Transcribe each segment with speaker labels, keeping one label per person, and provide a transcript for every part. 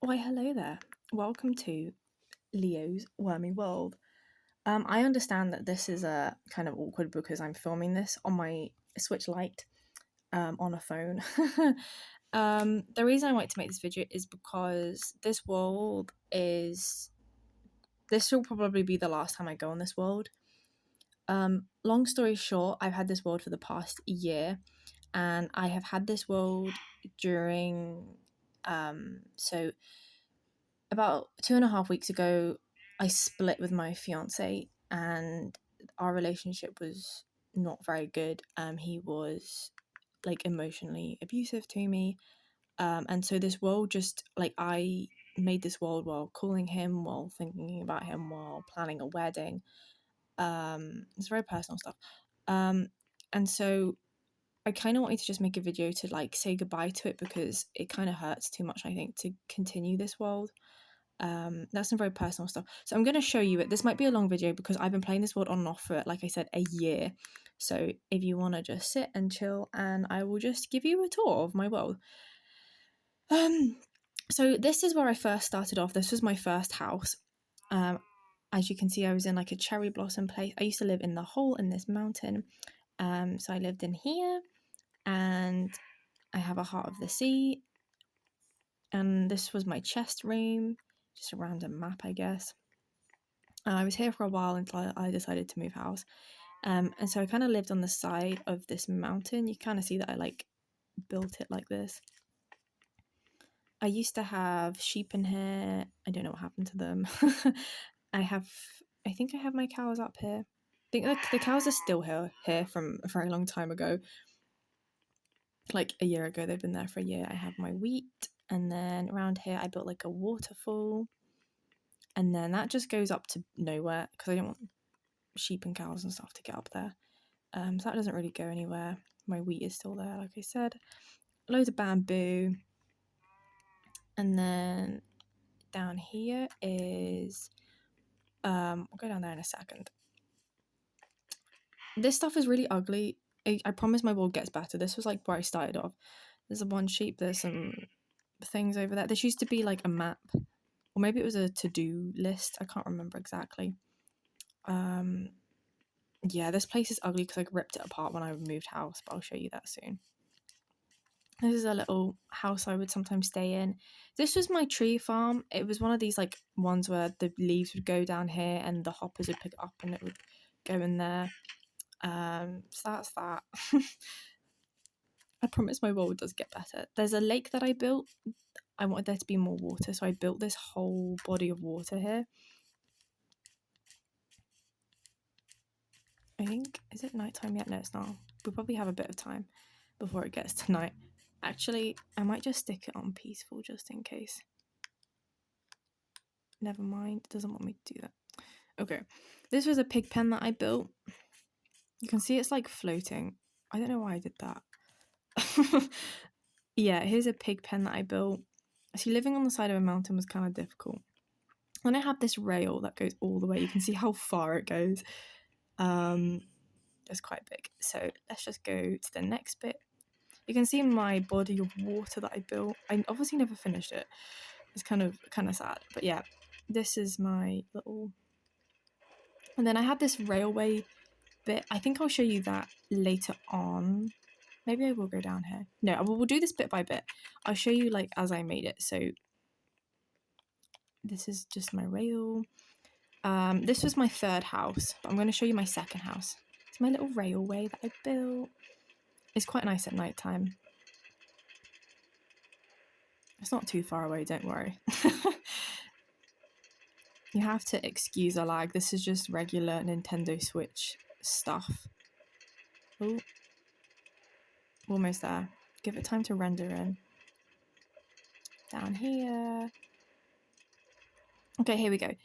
Speaker 1: Why, hello there. Welcome to Leo's Wormy World. I understand that this is a kind of awkward because I'm filming this on my Switch Lite on a phone. The reason I wanted to make this video is because this world is. This will probably be the last time I go on this world. Long story short, I've had this world for the past year, and I have had this world during. So about 2.5 weeks ago, I split with my fiance, and our relationship was not very good. He was like emotionally abusive to me, and so this world just like I made this world while calling him, while thinking about him, while planning a wedding. It's very personal stuff, um, and so I kind of wanted to just make a video to like say goodbye to it because it kind of hurts too much, I think, to continue this world. That's some very personal stuff. So I'm going to show you it. This might be a long video because I've been playing this world on and off for, like I said, a year. So if you want to just sit and chill, and I will just give you a tour of my world. So this is where I first started off. This was my first house. As you can see, I was in like a cherry blossom place. I used to live in the hole in this mountain. So I lived in here, and I have a heart of the sea. And this was my chest room, just a random map, I guess. I was here for a while until I decided to move house. And so I kind of lived on the side of this mountain. You kind of see that I like built it like this. I used to have sheep in here. I don't know what happened to them. I think I have my cows up here. I think the cows are still here from a very long time ago. Like a year ago, they've been there for a year. I have my wheat, and then around here I built like a waterfall, and then that just goes up to nowhere because I don't want sheep and cows and stuff to get up there. So that doesn't really go anywhere. My wheat is still there, like I said. Loads of bamboo. And then down here is I'll go down there in a second. This stuff is really ugly. I promise my world gets better. This was like where I started off. There's one sheep, there's some things over there. This used to be like a map. Or maybe it was a to-do list. I can't remember exactly. Yeah, this place is ugly because I ripped it apart when I moved house, but I'll show you that soon. This is a little house I would sometimes stay in. This was my tree farm. It was one of these like ones where the leaves would go down here and the hoppers would pick it up and it would go in there. So that's that. I promise my world does get better. There's a lake that I built. I wanted there to be more water, so I built this whole body of water here. I think, is it nighttime yet? No, it's not. We probably have a bit of time before it gets to night. Actually, I might just stick it on peaceful just in case. Never mind, it doesn't want me to do that. Okay, this was a pig pen that I built. You can see it's like floating. I don't know why I did that. Yeah, here's a pig pen that I built. See, living on the side of a mountain was kind of difficult. And I have this rail that goes all the way. You can see how far it goes. It's quite big. So let's just go to the next bit. You can see my body of water that I built. I obviously never finished it. It's kind of sad. But yeah, this is my little... And then I had this railway bit. I think I'll show you that later on. Maybe I will go down here. No, we'll do this bit by bit. I'll show you like as I made it. So this is just my rail. This was my third house, but I'm going to show you my second house. It's my little railway that I built. It's quite nice at night time. It's not too far away, don't worry. You have to excuse a lag. This is just regular Nintendo Switch stuff. Oh, almost there. Give it time to render in. Down here. Okay, here we go.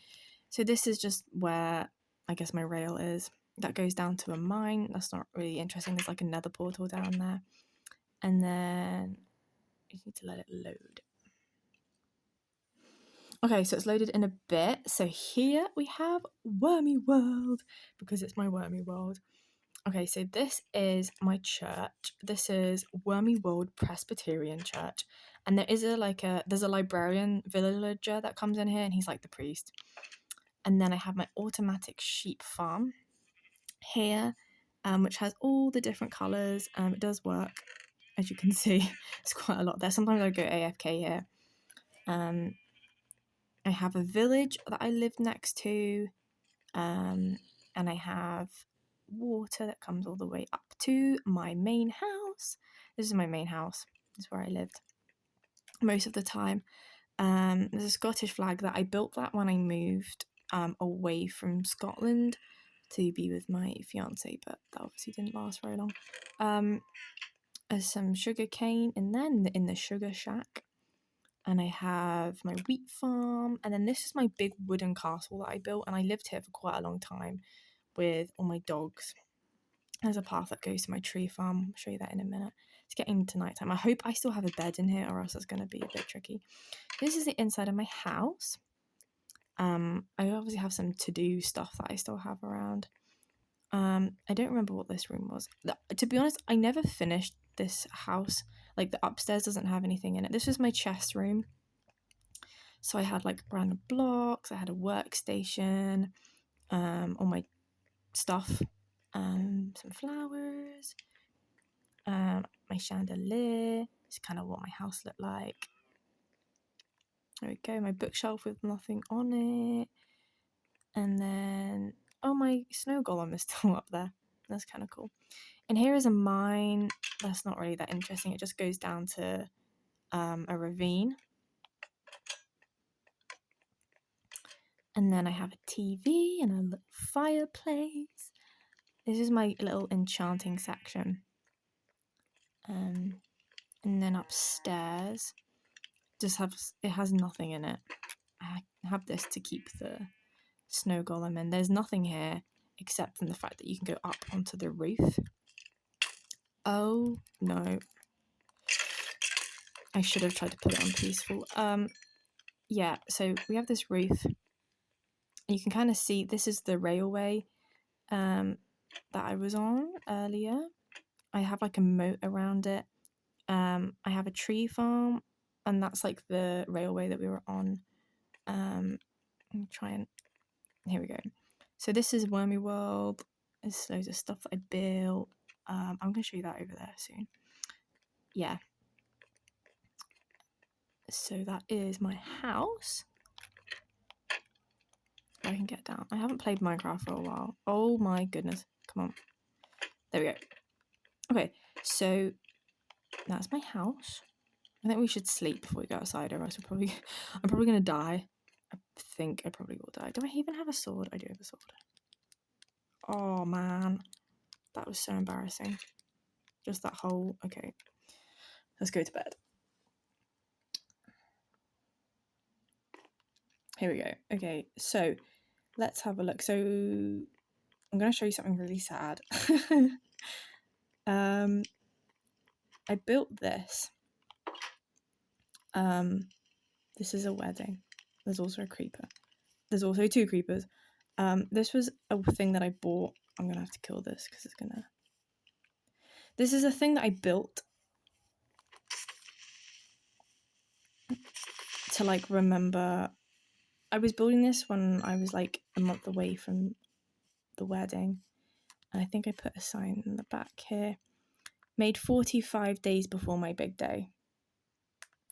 Speaker 1: So this is just where I guess my rail is. That goes down to a mine. That's not really interesting. There's like a nether portal down there. And then you need to let it load. Okay, so it's loaded in a bit. So here we have Wormy World, because it's my Wormy World. Okay, so this is my church. This is Wormy World Presbyterian Church. And there's a librarian villager that comes in here, and he's like the priest. And then I have my automatic sheep farm here, which has all the different colours. It does work, as you can see. It's quite a lot there. Sometimes I go AFK here. I have a village that I live next to, and I have water that comes all the way up to my main house. This is my main house. This is where I lived most of the time. There's a Scottish flag that I built that when I moved away from Scotland to be with my fiance, but that obviously didn't last very long. There's some sugar cane in there in the sugar shack, and I have my wheat farm, and then this is my big wooden castle that I built, and I lived here for quite a long time with all my dogs. There's a path that goes to my tree farm. I'll show you that in a minute. It's getting to nighttime. I hope I still have a bed in here, or else it's going to be a bit tricky. This is the inside of my house. I obviously have some to-do stuff that I still have around. I don't remember what this room was. To be honest, I never finished this house. Like, the upstairs doesn't have anything in it. This was my chest room. So I had like random blocks. I had a workstation, all my stuff, some flowers, my chandelier. It's kind of what my house looked like. There we go. My bookshelf with nothing on it. And then, oh, my snow golem is still up there. That's kind of cool. And here is a mine. That's not really that interesting. It just goes down to a ravine. And then I have a TV and a little fireplace. This is my little enchanting section. And then upstairs, it has nothing in it. I have this to keep the snow golem in. There's nothing here except from the fact that you can go up onto the roof. Oh no. I should have tried to put it on peaceful. Yeah, so we have this roof. And you can kind of see this is the railway that I was on earlier. I have like a moat around it. I have a tree farm, and that's like the railway that we were on. Here we go. So this is Wormy World. There's loads of stuff that I built. I'm going to show you that over there soon. Yeah. So that is my house. I can get down. I haven't played Minecraft for a while. Oh my goodness. Come on. There we go. Okay, so that's my house. I think we should sleep before we go outside, or else I'm probably going to die. I think I probably will die. Do I even have a sword? I do have a sword. Oh man. That was so embarrassing. Just that whole... Okay. Let's go to bed. Here we go. Okay, so let's have a look. So I'm going to show you something really sad. I built this. This is a wedding. There's also a creeper. There's also 2 creepers. This was a thing that I bought. I'm going to have to kill this because it's going to... This is a thing that I built to, like, remember... I was building this when I was, like, a month away from the wedding. And I think I put a sign in the back here. Made 45 days before my big day.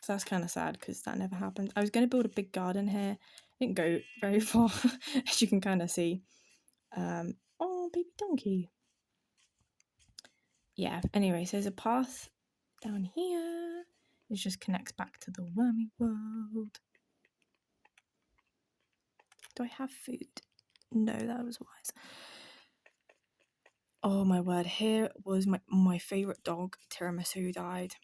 Speaker 1: So that's kind of sad because that never happened. I was going to build a big garden here. Didn't go very far, as you can kind of see. Oh, baby donkey. Yeah, anyway, so there's a path down here. It just connects back to the Wormy World. Do I have food? No, that was wise. Oh my word, here was my favourite dog, Tiramisu, died.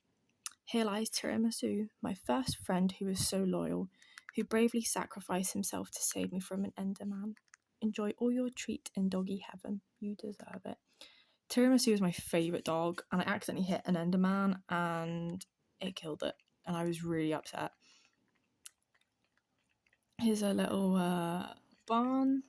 Speaker 1: Here lies Tiramisu, my first friend who was so loyal, who bravely sacrificed himself to save me from an Enderman. Enjoy all your treat in doggy heaven. You deserve it. Tiramisu is my favourite dog, and I accidentally hit an Enderman and it killed it, and I was really upset. Here's a little barn.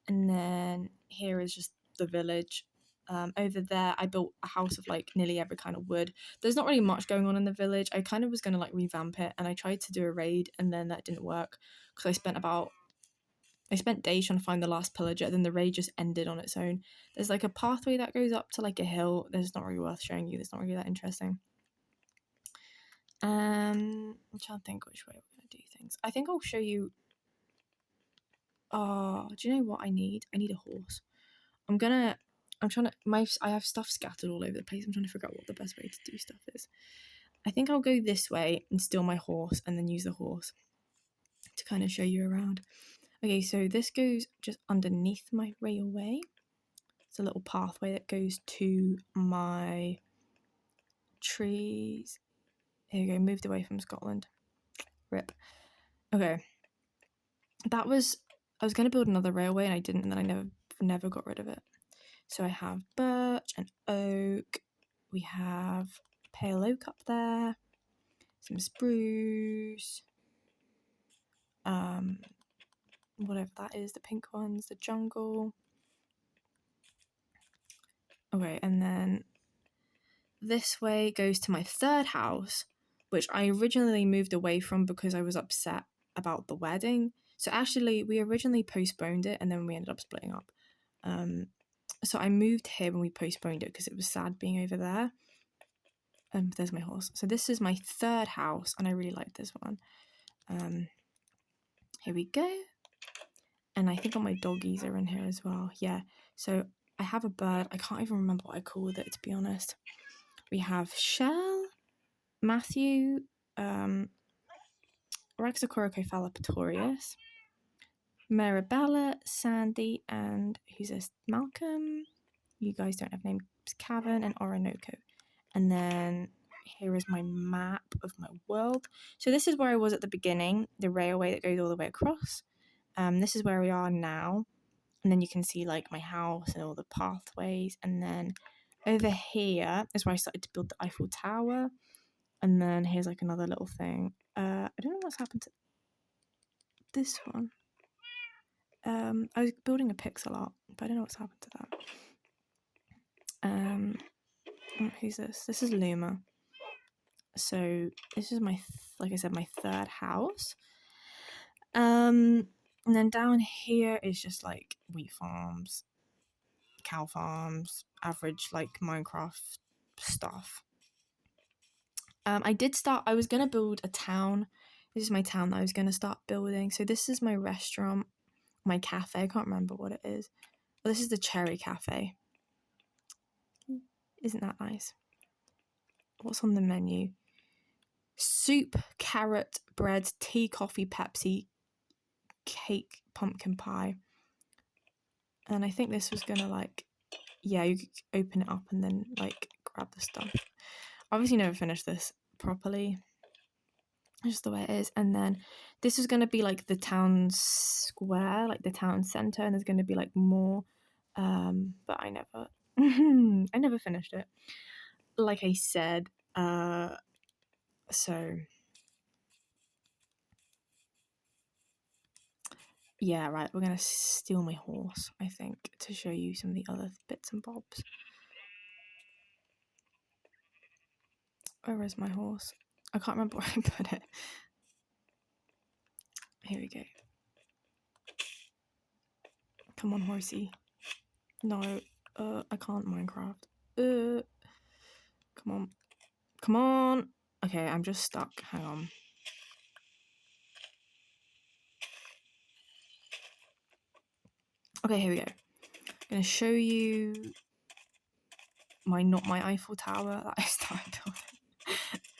Speaker 1: And then here is just the village. Over there, I built a house of like nearly every kind of wood. There's not really much going on in the village. I kind of was going to like revamp it, and I tried to do a raid, and then that didn't work because I spent days trying to find the last pillager, then the raid just ended on its own. There's like a pathway that goes up to like a hill. That's not really worth showing you. It's not really that interesting. I'm trying to think which way we're going to do things. I think I'll show you. Oh, do you know what I need? I need a horse. I have stuff scattered all over the place. I'm trying to figure out what the best way to do stuff is. I think I'll go this way and steal my horse and then use the horse to kind of show you around. Okay, so this goes just underneath my railway. It's a little pathway that goes to my trees. Here we go, moved away from Scotland. Rip. Okay. I was going to build another railway and I didn't, and then I never got rid of it. So I have birch and oak. We have pale oak up there. Some spruce. Whatever that is, the pink ones, the jungle. Okay, and then this way goes to my third house, which I originally moved away from because I was upset about the wedding. So actually, we originally postponed it and then we ended up splitting up. So I moved here when we postponed it because it was sad being over there. There's my horse. So this is my third house and I really like this one. Here we go. And I think all my doggies are in here as well. Yeah. So I have a bird. I can't even remember what I called it, to be honest. We have Shell, Matthew, Raxacoricophila Pretorius, Marabella, Sandy, and who's this? Malcolm. You guys don't have names. Cavan and Orinoco. And then here is my map of my world. So this is where I was at the beginning, the railway that goes all the way across. This is where we are now. And then you can see like my house and all the pathways. And then over here is where I started to build the Eiffel Tower. And then here's like another little thing. I don't know what's happened to this one. I was building a pixel art, but I don't know what's happened to that. Who's this? This is Luma. So this is my, like I said, my third house. And then down here is just like wheat farms, cow farms, average like Minecraft stuff. I was going to build a town. This is my town that I was going to start building. So this is my restaurant, my cafe. I can't remember what it is. Oh, this is the Cherry Cafe. Isn't that nice? What's on the menu? Soup, carrot, bread, tea, coffee, Pepsi, cake, pumpkin pie. And I think this was going to like, yeah, you could open it up and then like grab the stuff. Obviously never finished this properly. Just the way it is. And then this is going to be like the town square, like the town center, and there's going to be like more, but I never finished it, like I said. So yeah, right, we're going to steal my horse, I think, to show you some of the other bits and bobs. Where is my horse? I can't remember where I put it. Here we go. Come on, horsey. No, I can't Minecraft. Come on. Okay, I'm just stuck. Hang on. Okay, here we go. I'm gonna show you not my Eiffel Tower that I started building.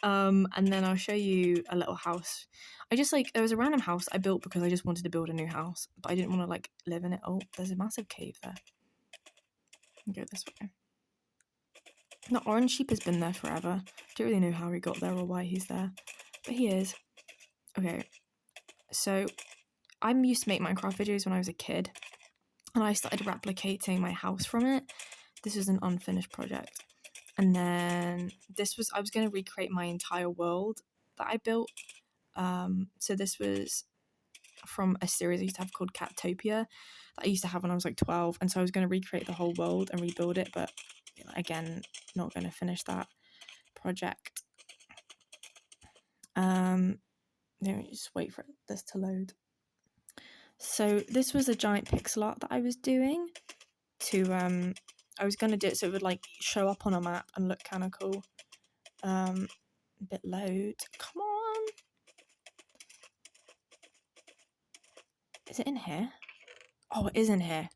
Speaker 1: And then I'll show you a little house. There was a random house I built because I just wanted to build a new house, but I didn't want to like live in it. Oh, there's a massive cave there. I'll go this way. The orange sheep has been there forever. Don't really know how he got there or why he's there, but he is. Okay, so I'm used to make Minecraft videos when I was a kid, and I started replicating my house from it. This was an unfinished project. And then I was going to recreate my entire world that I built. So this was from a series I used to have called Catopia that I used to have when I was like 12, and so I was going to recreate the whole world and rebuild it, but again, not going to finish that project. Let me just wait for this to load. So this was a giant pixel art that I was doing to I was going to do it so it would like show up on a map and look kind of cool. A bit load. Come on. Is it in here? Oh, it is in here.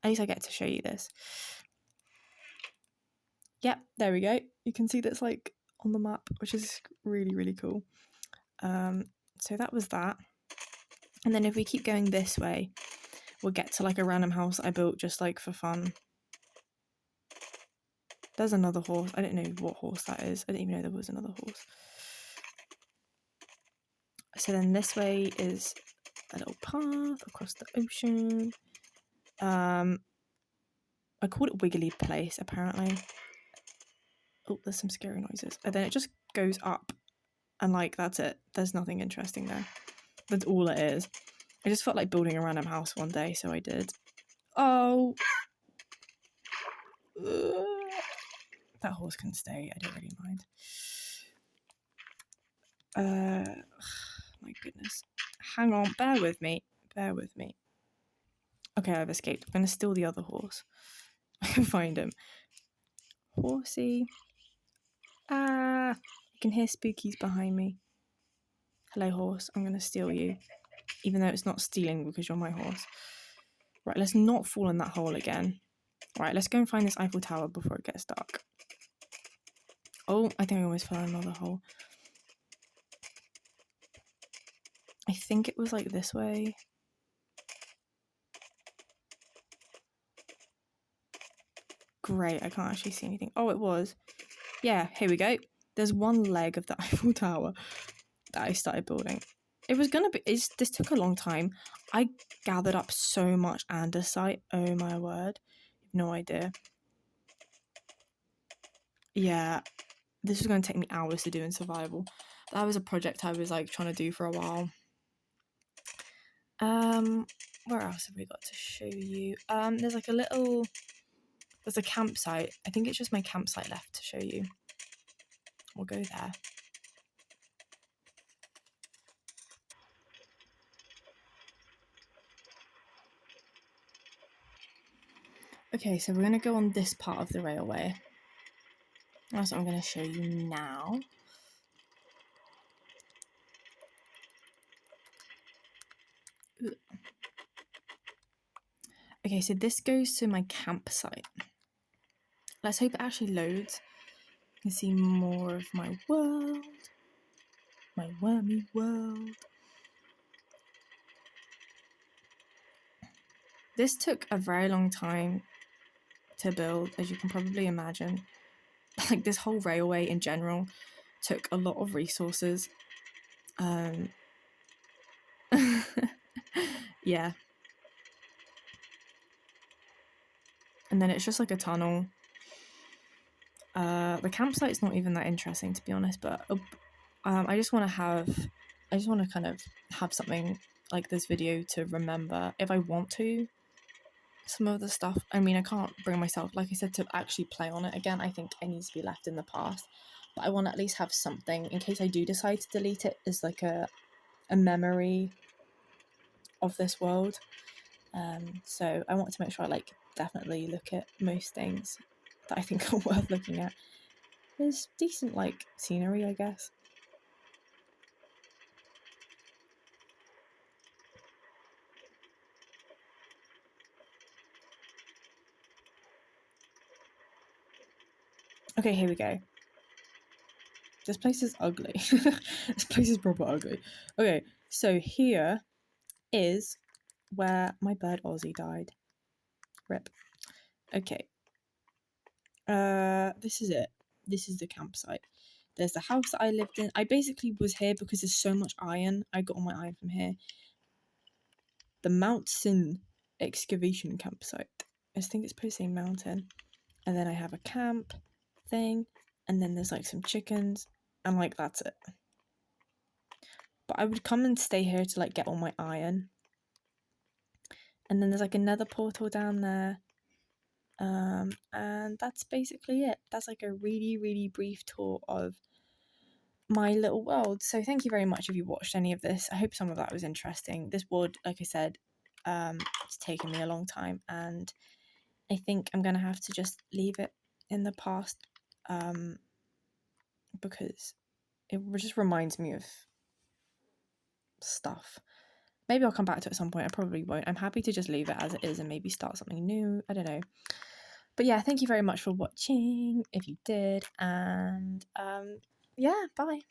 Speaker 1: At least I get to show you this. Yep, there we go. You can see that's like on the map, which is really, really cool. So that was that. And then if we keep going this way, we'll get to like a random house I built just like for fun. There's another horse. I don't know what horse that is. I didn't even know there was another horse. So then this way is a little path across the ocean. I called it Wiggly Place, apparently. Oh, there's some scary noises. And then it just goes up. And like, that's it. There's nothing interesting there. That's all it is. I just felt like building a random house one day, so I did. Oh! That horse can stay. I don't really mind. My goodness. Hang on. Bear with me. Bear with me. Okay, I've escaped. I'm going to steal the other horse. I can find him. Horsey. Ah! I can hear spookies behind me. Hello, horse. I'm going to steal you. Even though it's not stealing because you're my horse. Right, let's not fall in that hole again. Right, let's go and find this Eiffel Tower before it gets dark. Oh, I think I almost fell in another hole. I think it was like this way. Great, I can't actually see anything. Oh, it was. Yeah, here we go. There's one leg of the Eiffel Tower that I started building. It was gonna be. This took a long time. I gathered up so much andesite. Oh my word, no idea. Yeah, this was gonna take me hours to do in survival. That was a project I was like trying to do for a while. Where else have we got to show you? There's like there's a campsite. I think it's just my campsite left to show you. We'll go there. Okay, so we're going to go on this part of the railway. That's what I'm going to show you now. Okay, so this goes to my campsite. Let's hope it actually loads. You can see more of my world. My wormy world. This took a very long time to build, as you can probably imagine. Like, this whole railway in general took a lot of resources. Yeah. And then it's just like a tunnel. The campsite's not even that interesting, to be honest, but I just want to kind of have something like this video to remember if I want to. Some of the stuff, I mean, I can't bring myself, like I said, to actually play on it again. I think it needs to be left in the past, but I want to at least have something in case I do decide to delete it as like a memory of this world. So I want to make sure I like definitely look at most things that I think are worth looking at. There's decent like scenery, I guess. Okay, here we go. This place is ugly. This place is proper ugly. Okay, so here is where my bird Ozzy died. Rip. Okay. This is it. This is the campsite. There's the house that I lived in. I basically was here because there's so much iron. I got all my iron from here. The Mount Sin excavation campsite. I think it's supposed to say mountain. And then I have a camp thing. And then there's like some chickens. And like that's it. But I would come and stay here to like get all my iron. And then there's like another portal down there. And that's basically it. That's like a really, really brief tour of my little world. So thank you very much if you watched any of this. I hope some of that was interesting. This would, like I said, it's taken me a long time, and I think I'm gonna have to just leave it in the past, because it just reminds me of stuff. Maybe I'll come back to it at some point. I probably won't. I'm happy to just leave it as it is and maybe start something new. I don't know. But yeah, thank you very much for watching if you did. And yeah, bye.